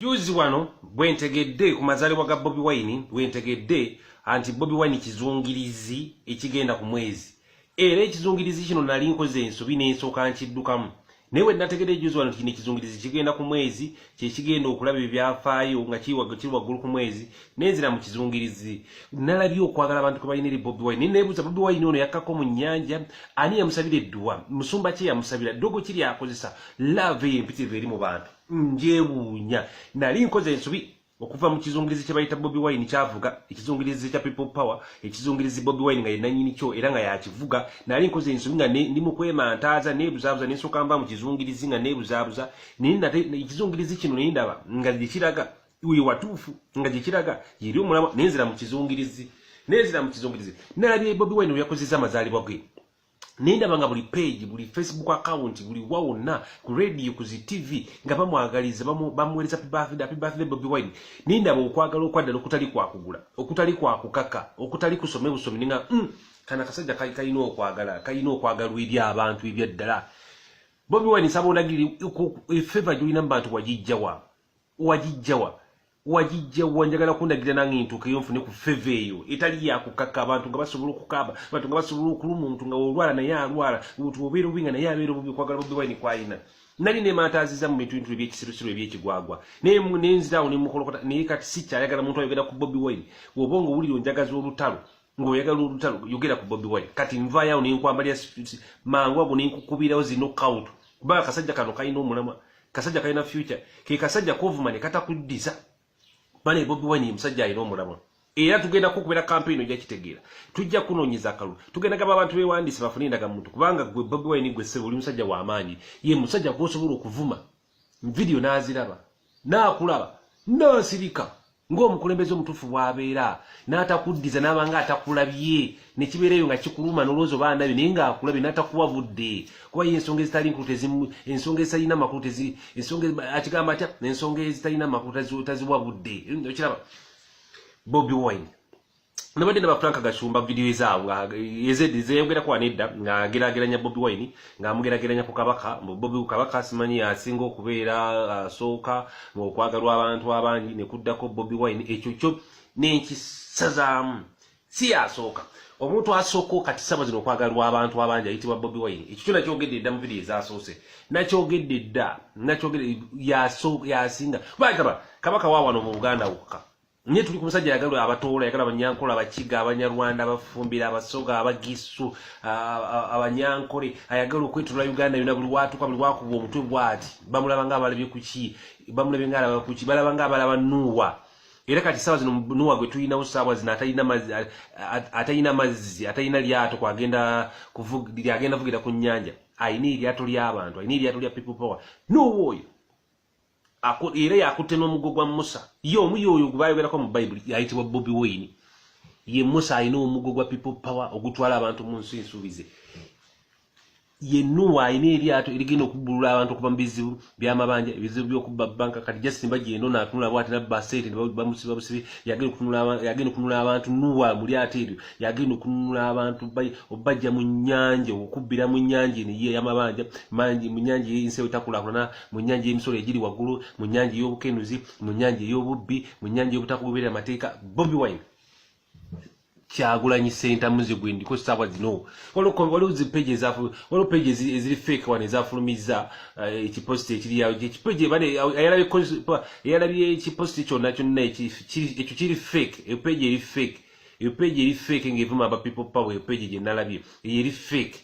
Juzi wano bwentegedde ku mazaalibwa ga Bobi Wine bwentegedde anti Bobi Wine kizungirizi ekigenda ku mwezi. Era ekizungirizi kino nali nkoze ensobi n'ensooka nkiddukamu. Naye bwe nategedde juzi wano kino ekizungirizi kigenda ku mwezi kye kigenda okulaba ebyafaayo nga kiri waggulu ku mwezi nenzira mu kizungirizi. Nalabye okwagala abantu kwe balina eri Bobi Wine. Neebuuza Bobi Wine ono yakkako mu nnyanja ani yamusabira edduwa? Musumba ki yamusabira? Ddogo kiri akozesa? Love empitirivu eri mu bantu. Njebuunya nali nkoze ensobi okuva mu kizungirizi kye bayita Bobi Wine kyavuga ekizungirizi kya People Power ekizungirizi Bobi Wine nga yenanyini kyo era nga yakivuga nali nkoze ensobi nga ndi mu kwemantaaza nebuzaabuza n'ensooka mba mu kizungirizi nga nebuzaabuza ekizungirizi kino nindaba nga gikiraga we watuufu nga gikiraga yeri omulama nenzira mu kizungirizi nalabye Bobi Wine yakozesa amazaalibwa ge. Nindaba nga buli page, buli Facebook account, buli wawonna, ku radio, ku TV, nga bamwagaliza, bamuweereza happy birthday Bobi Wine. Nindaba okwagala okwaddala okutali kwakugula, okutali kwakukaka, okutali kusome busomi nga kana kasajja kalina okwagalwa eri abantu ebyaddala. Bobi Wine saba olagiri efeva gyolina mu bantu wagijjawa njagala kundagira nange ntuukeyo nfune ku feva eyo etali yakukaka abantu nga basobola okukaaba abantu nga basobola okuluma omuntu nga olwala naye alwala obeera obubi nga naye abeera obubi okwagala Bobi Wine kwalina. Nali nemataaziza mu bintu ebyekisirusiru ebyekigwagwa nenzirawo nemukolokota naye kati sikyayagala muntu ayogera ku Bobi Wine. Bw'oba ng'owulira onjagaza olutalo ng'oyagala olutalo yogera ku Bobi Wine. Kati nvaayo nenkwambalira mangu ago nenkukubirawo zi knockout kuba akasajja kano kalina omulamwa, kasajja kalina future, ke kasajja kovuma ne katakuddiza. Bane Bobi Wine musajja alina omulamwa. Era tugenda kukubeera campaign ojja kitegeera. Tujja kunoonyeza akalulu. Tugenda gaba abantu bewandiise bafune endaga muntu kubanga gwe Bobi Wine gwe ssebo oli musajja w'amaanyi. Ye musajja gw'osobola okuvuma. Video n'aziraba. N'akulaba. N'asirika. Ng'omukulembeze omutuufu bw'abeera. N'atakuddiza n'abanga atakulabye. Ne kibeereyo nga kikuluma n'olowooza oba ndabye naye ng'akulabye n'atakuwabudde. Kuba ye ensonga ezitali nkulu ensonga ezitalina makulu ensonga akigamba atya n'ensonga ezitalina makulu taziwabudde. Okiraba? Bobi Wine. Nabadde naba Frank Gashumba video ezaawo ezeyongerako wanedda ng'agerageranya Bobi Wine ng'amugerageranya ku Kabaka. Bobi Kabaka simanyi asinga okubeera asooka ng'okwagalwa abantu abangi ne kuddako Bobi Wine ekyo kyo n'enkisazaamu si asooka. Omuntu asooka kati saba zino okwagalwa abantu abangi ayitibwa Bobi Wine. Ekyo kyo nakyogedde edda mu video ezasoose. Nakyogedde edda. Yasinga. Kabaka wa wano mu Buganda wokka. Nye tuli ku musajja yagalwa abatoola yagala abanyankola abakiga abanyarwanda abafumbira abasoga abagisu abanyankole ayagala okwetula Uganda yona buli watu kwa buli wakuba omutwe bwati bamulaba nga abalabye kuki bamulabye nga abalaba kuki balaba nga abalaba Nuwa. Era kati sawa zino Nuwa gwe tulina usawa zina atayina mazzi atayina lyato kwagenda kuvugira agenda vugira ku nnyanja ayina lyato ly'abantu ayina lyato lya People Power Nuwa era yakutte n'omuggo gwa Musa. Ye omuyo oyo gubayogerako mu Bible yayitibwa Bobi Wine. Ye Musa ayina omuggo gwa People Power ogutwala abantu mu nsi ensuubize. Ye Nuwa ayina eryato erigenda okubbulula abantu okuva mu bizibu by'amabanja ebizibu by'okubba banka kati Justin Bagendo n'atunula bw'ati nabba sente bamusiba busibi yagenda okununula abantu Nuwa mu lyato eryo yagenda okununula abantu obajja mu nnyanja okubbira mu nnyanja eno ye y'amabanja mu nnyanja y'ensi etakulaakulana mu nnyanja y'emisolo egiri waggulu mu nnyanja y'obukenuzi mu nnyanja ey'obubbi mu nnyanja y'obutakugoberera amateeka. Bobi Wine Kyagulanyi senta muzi gwindi ko sawa zino waliwo zi pages waliwo pages eziri fake wane zafulumiza ekipost ekiri yawo ekipage bale yalabye ekipost kyonna ekyo kiri fake page eri fake ngevuma aba People Power page gye nalabye eri fake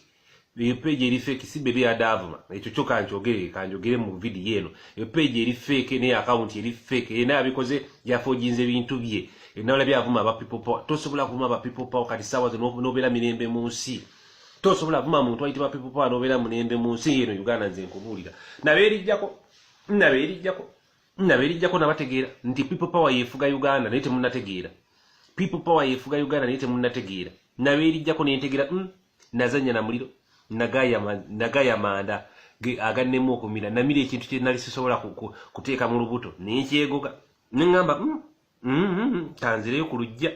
page eri fake si bebe adavuma ekyo kyo kanjogere mu video eno page eri fake ne account eri fake ena abikoze yafojinze bintu bye. Nalabye avuma aba People Power. Tosobola kuvuma aba People Power kati sawa n'obeera mirembe mu nsi. Tosobola kuvuma muntu ayitibwa People Power n'obeera mirembe mu nsi eno Uganda nze nkubuulira. Nabeerijjako nabategeera nti People Power yeefuga Uganda naye temunnategeera. People Power yeefuga Uganda naye temunnategeera. Nabeerijjako nentegeera nazanya na muliro nagaya manda agannemu okumira namira ekintu kye nali sisobola kuteeka mu lubuto nenkyegoga neŋŋamba kanzireyo ku lujja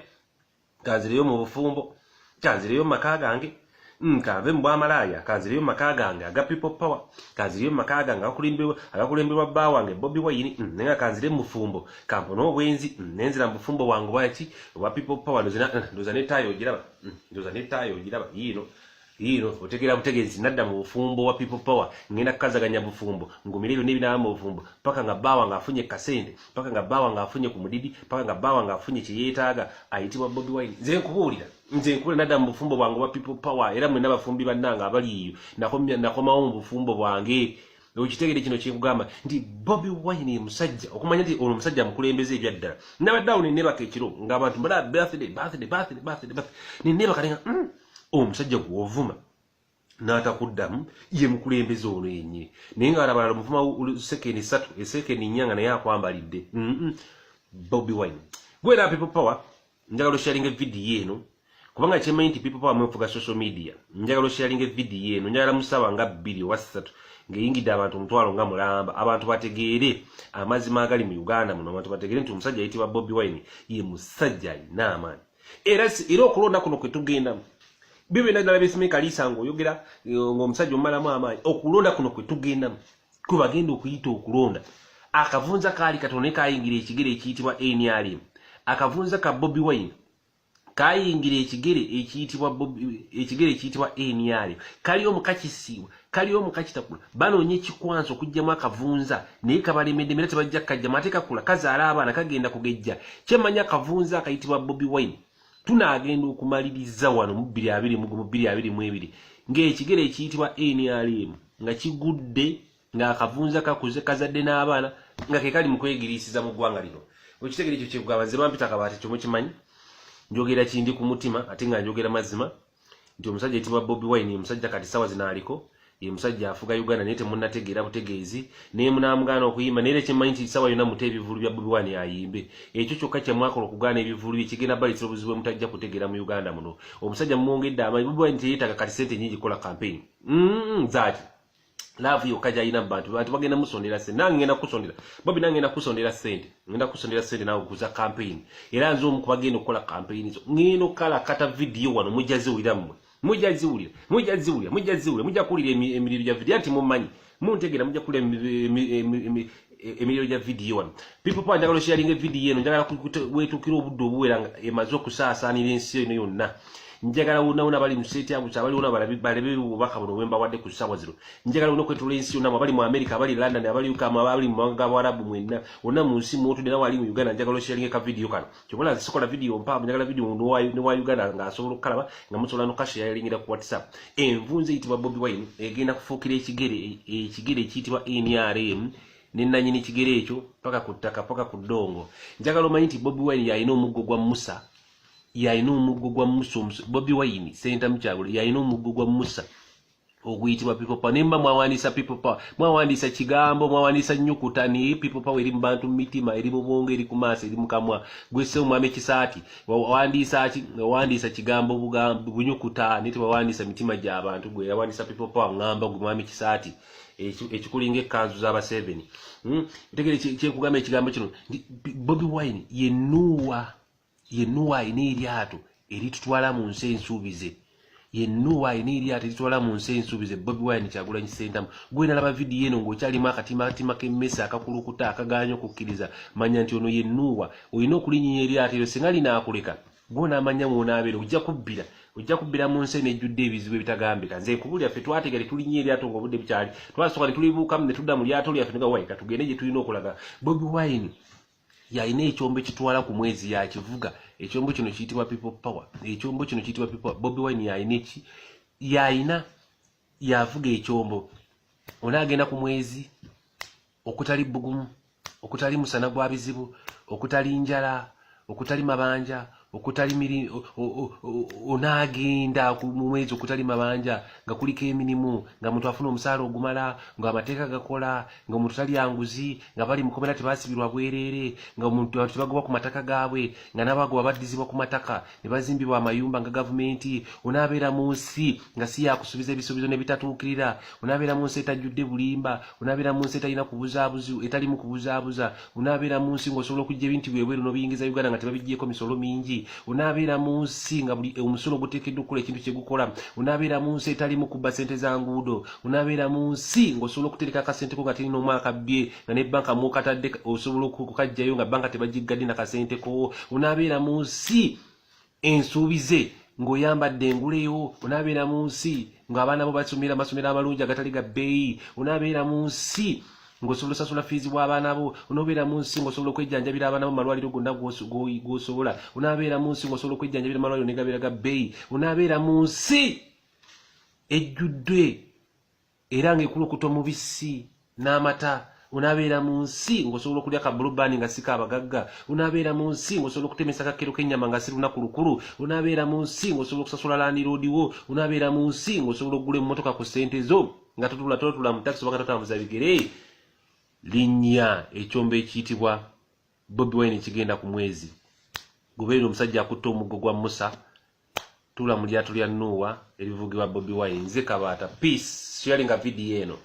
kanzireyo mu bufumbo kanzireyo mu maka gange Nkave mbwa malaya kanziriyo makagange aga people power kanziriyo makagange agakulemberwa bba wange Bobi Wine nenga kanzire mufumbo kampono obwenzi nenzira mufumbo wangu bwaki wa people power ndoza netayo giraba yino otegera butegezi nadda mu bufumbo wa people power ngenda kukazaganya bufumbo ngumiriro n'ebinaba mu bufumbo paka nga bba wange afunye kasende paka nga bba wange afunye ku mudidi paka nga bba wange afunye kyeyeetaaga ayitibwa Bobi Wine nze nkubulira nadda mu bufumbo bwange wa people power era mwe n'abafumbi bannanga abali iyo nakomawo mu bufumbo bwange okitegere kino kyekugamba nti Bobi Wine musajja okumanya nti ono musajja mukulembeze ebyaddala nabaddawo nenebaka ekiro ng'abantu mbala birthday nenebaka nenga omusajja gw'ovuma n'atakuddamu ye mukulembeze ono yenye naye ng'alabalala muvuma sekendi 3 esekendi 4 nga naye akwambalidde Bobi Wine gwera people power njagala osharinga video eno kubanga kyemmanyi nti people power mwefuga social media njagala osharinga video eno njagala musaba nga 2 oba 3 ng'eyingidde abantu mutwalo nga mulamba abantu bategeere amazima agali mu Uganda muno abantu bategeere nti omusajja ayitibwa Bobi Wine ye musajja alina amaanyi era okulonda kuno kwe tugendamu bibe nadala besime kalisa ngoyogera ng'omusajja omalamu amaanyi okulonda kuno kwe tugendamu kuba bagenda okuyita okulonda akavunza kaali katone kayingira ekigere ekiyitibwa NRM akavunza ka Bobi Wine kayingira ekigere ekiyitibwa NRM kali omukakisiwa kali omukakitakula banonye kikwanso okujjamu akavunza naye kabalemedde mera tebajja kajja mateka kula kazaala abaana kagenda kugejja kyemanya akavunza akayitibwa Bobi Wine tunagenda okumaliriza wano mu 2022 ng'ekigere ekiyitibwa NRM nga kigudde ng'akavunza kakuze kazadde n'abaana nga ke kali mu kwegirisiza mu ggwanga lino okitegere ekyo kyekugamba nze bampita kabaati kyo mukimanyi njogera kindi ku mutima ate nga njogera mazima nti omusajja ayitibwa Bobi Wine omusajja kati sawa zinaaliko ye musajja afuga Uganda naye temunnategeera butegeezi naye munaamugaana okuyimba naye kyemmanyi nti sawa yonna muta ebivulu bya Bobi Wine ayimbe ekyo kyokka kyemwakola okugaana ebivulu bye kigenda balitira obuzibu bwe mutajja kutegeera mu Uganda muno omusajja mumwongedde amaanyi Bobi Wine teyeetaaga kati sente nyingi kola campaign zaaki laavu yokka gy'alina bantu bagenda musondera sente nange ngenda kusondera Bobi nange ngenda kusondera sente nawe okuza campaign era nze omu ku bagenda okukola campaign zo ngenda okukalakata vidiyo wano mujja ziwulira mmwe mujja kuwulira emiriro gya vidiyo anti mumanyi muntegeera mujja kuwulira emiriro gya vidiyo wano people power njagala osharinga vidiyo eno njagala weetuukira obudde obuwera nga emaze okusaasaanira ensi eno yonna njagala wonna bali mu state yabusa abali wonna balebe obubaka buno bwe mbawadde ku ssaawa zino njagala wonna okwetula ensi yonna abali mu America abali London abali UK abali mu mawanga g'Abarabu mwenna wonna mu nsi mwotudde nawe ali mu Uganda njagala osharinga ka vidiyo kano kyobola sikola vidiyo mpaavu njagala vidiyo ne wa Uganda ng'asobola okukalaba nga musobola nokasharingira ku WhatsApp envunza eyitibwa Bobi Wine egenda kufuukira ekigere ekiyitibwa NRM nenanyini kigere ekyo paka ku ttaka paka ku ddongo njagala omanyi nti Bobi Wine yalina omuggo gwa Musa Bobi Wine senta mukyagula yalina omuggo gwa Musa oguyitibwa people power nemba mwawandiisa people power mwawandiisa kigambo mwawandiisa nnyukuta ni people power eri mu bantu mu mitima eri mu bwongo eri ku maaso eri mu kamwa gwese omwami ekisaati wawandiisa kigambo bunyukuta nete wawandiisa mitima gy'abantu gwe yawandiisa people power ngamba gwe mwami kisaati ekikulinga ekkanzu z'aba7 tegere kyekugamba ekigambo kino Bobi Wine yennuwa ayina eryato eritutwala mu nsi ensuubize Bobi Wine Kyagulanyi Ssentamu gwe nalaba vidiyo eno ng'okyalimu akatima k'emmesa akakulukuta akagaanya okukkiriza manya nti ono yennuwa olina okulinnya eryato eryo singa linaakuleka gw'onaamanya mw'onaabeera ojja kubbira mu nsi nejjudde ebizibu ebitagambika nze ku buli yaffe twategere tulinnya eryato ng'obudde bukyali twasooka ne tulibuukamu ne tudda mu lyato lyaffe negawayika tugende gye tulina okulaga Bobi Wine yalina ekyombo kitwala ku mwezi yakivuga ekyombo kino kiyitibwa people power Bobi Wine yavuga ekyombo onaagenda ku mwezi okutali bugumu okutali musana gwa bizibu okutali njala okutali mabanja okutali onaagenda mu mwezi okutali mabanja nga kuliko emirimu nga muntu afuna omusaala ogumala nga amateeka gakola nga omuntu tali yanguzi nga bali mukomera tebasibirwa bwereere nga omuntu tebagoba ku mataka gaabwe nga n'abagoba baddizibwa ku mataka ne bazimbibwa amayumba nga gavumenti onaabeera mu nsi nga si yakusuubiza ebisuubizo ne bitatuukirira onaabeera mu nsi etajjudde bulimba onaabeera mu nsi etalina kubuzaabuzi etalimu kubuzaabuza onaabeera mu nsi ng'osobola okujja ebintu byebweru n'obiyingiza Uganda nga tebabiggyeko misolo mingi bay unabeera mu nsi nga buli omusulo guteekeddwa okukola ekintu kye gukola unabeera mu nsi etalimu kubba ssente za nguudo unabeera mu nsi ng'osobola okutereka akasente ko nga tirina omwaka bbye nga ne banka mukatadde osobola okukajjayo nga banka tebagiggadde nakasente ko unabeera mu nsi ensuubize ng'oyambadde enguleyo unabeera mu nsi ng'abaana bo basomera amasomero amalungi agatali ga bbeeyi unabeera mu nsi ng'osobola osasula fiizi bw'abaana bo unabeera mu nsi ng'osobola okwejjanjabira abaana bo mu malwaliro gonna g'osobola unabeera mu nsi ng'osobola okwejjanjabira amalwaliro ne gabeera ga bbeeyi unabeera mu nsi ejjuddwe era ng'ekulukuta omubisi n'amata unabeera mu nsi ng'osobola okulya ka bulubani nga sika abagagga unabeera mu nsi ng'osobola okutemesa kakero k'ennyama nga si lunaku lukulu unabeera mu nsi ng'osobola okusasula landiroodi wo unabeera mu nsi ng'osobola okugula emmotoka ku ssente zo nga totula mu takisi oba nga totambuza bigere linnya ekyombo ekiyitibwa Bobi Wine kigenda ku mwezi gubeera omusajja akutta omuggo gwa Musa tula mu lyato lya Nuuwa erivugibwa Bobi Wine nze Kabaata peace sharing a video eno